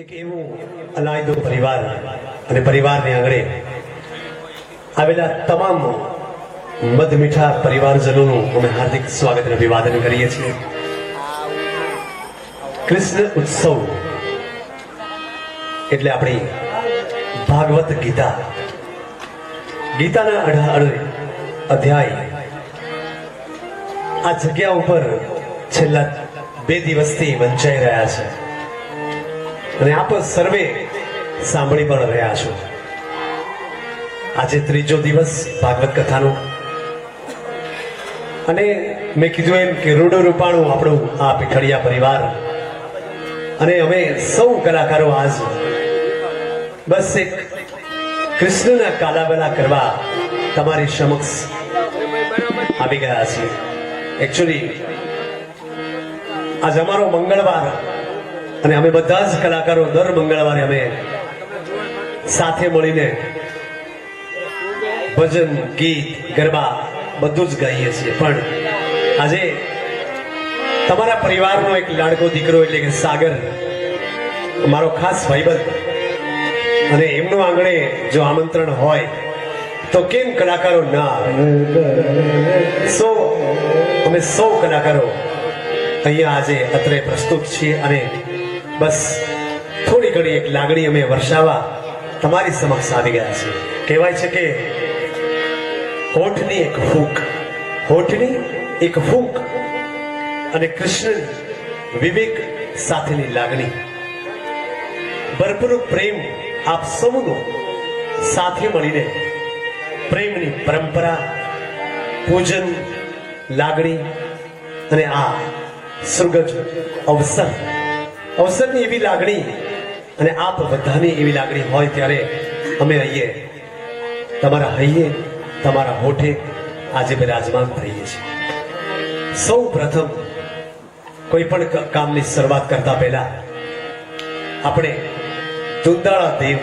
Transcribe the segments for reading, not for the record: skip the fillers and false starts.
એક એવું અલાયદો પરિવાર અને પરિવારને આંગણે આવેલા તમામ મધ મીઠા પરિવારજનોનું અમે હાર્દિક સ્વાગત અને અભિવાદન કરીએ છીએ. કૃષ્ણ ઉત્સવ એટલે આપણી ભાગવત ગીતા, ગીતાના 18 અધ્યાય આ જગ્યા ઉપર છેલ્લા 2 દિવસથી વંચાઈ રહ્યા છે અને આપ સર્વે સાંભળી પણ રહ્યા છો. આજે 3જો દિવસ ભાગવત કથાનો અને મેં કીધું એમ કે રૂડું રૂપાણું આપણું આ પીઠળિયા પરિવાર અને અમે સૌ કલાકારો આજ બસ એક કૃષ્ણના કાલાબલા કરવા તમારી સમક્ષ આવી ગયા છીએ. એકચ્યુઅલી આજ અમારો મંગળવાર અને અમે બધા જ કલાકારો દર મંગળવારે અમે સાથે મળીને ભજન, ગીત, ગરબા બધું જ ગાઈએ છીએ. પણ આજે તમારા પરિવારનો એક લાડકો દીકરો એટલે કે સાગર મારો ખાસ ભાઈબંધ અને એમનું આંગણે જો આમંત્રણ હોય તો કેમ કલાકારો ના આવે? અમે સૌ કલાકારો અહીંયા આજે અત્રે પ્રસ્તુત છીએ અને બસ થોડી ઘણી એક લાગણી અમે વર્ષાવા તમારી સમક્ષ આવી ગયા છીએ. કહેવાય છે કે હોઠની એક ફૂંક અને કૃષ્ણ વિવેક સાથેની લાગણી, ભરપૂર પ્રેમ આપ સૌનો સાથે મળીને પ્રેમની પરંપરા, પૂજન, લાગણી અને આ સુગજ અવસરની એવી લાગણી અને આપ બધાની એવી લાગણી હોય ત્યારે અમે અહીંયા તમારા હૈયે, તમારા હોઠે આજે બિરાજમાન થઈએ છીએ. સૌ પ્રથમ કોઈ પણ કામની શરૂઆત કરતા પહેલા આપણે દુંદાળા દેવ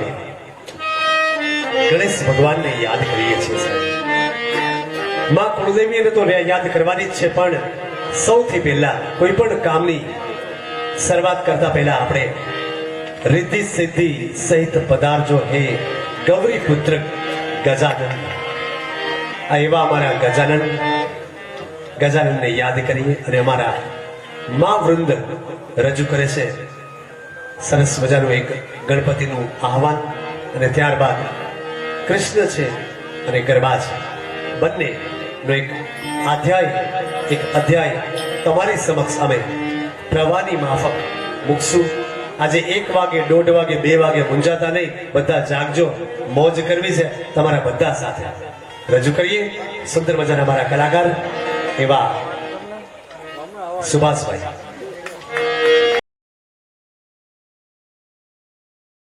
ગણેશ ભગવાનને યાદ કરીએ છીએ. માં કુળદેવીને તો યાદ કરવાની જ છે, પણ સૌથી પહેલા કોઈ પણ કામની શરૂઆત કરતા પહેલા આપણે રિદ્ધિ સિદ્ધિ સહિત પધારજો હે ગૌરી પુત્ર ગજાનન. આ એવા અમારા ગજાનનને યાદ કરીએ અને અમારા મા વૃંદ રજૂ કરે છે સરસ મજાનું એક ગણપતિનું આહવાન અને ત્યારબાદ કૃષ્ણ છે અને ગરબા છે, બંનેનો એક અધ્યાય તમારી સમક્ષ અમે પ્રવાહની માફક મૂકશું. આજે 1 વાગે, 1:30 વાગે, 2 વાગે મૂંઝાતા નહીં, બધા જાગજો, મોજ કરવી છે. તમારા બધા સાથે રજૂ કરીએ સુંદર મજાના અમારા કલાકાર એવા સુભાષભાઈ.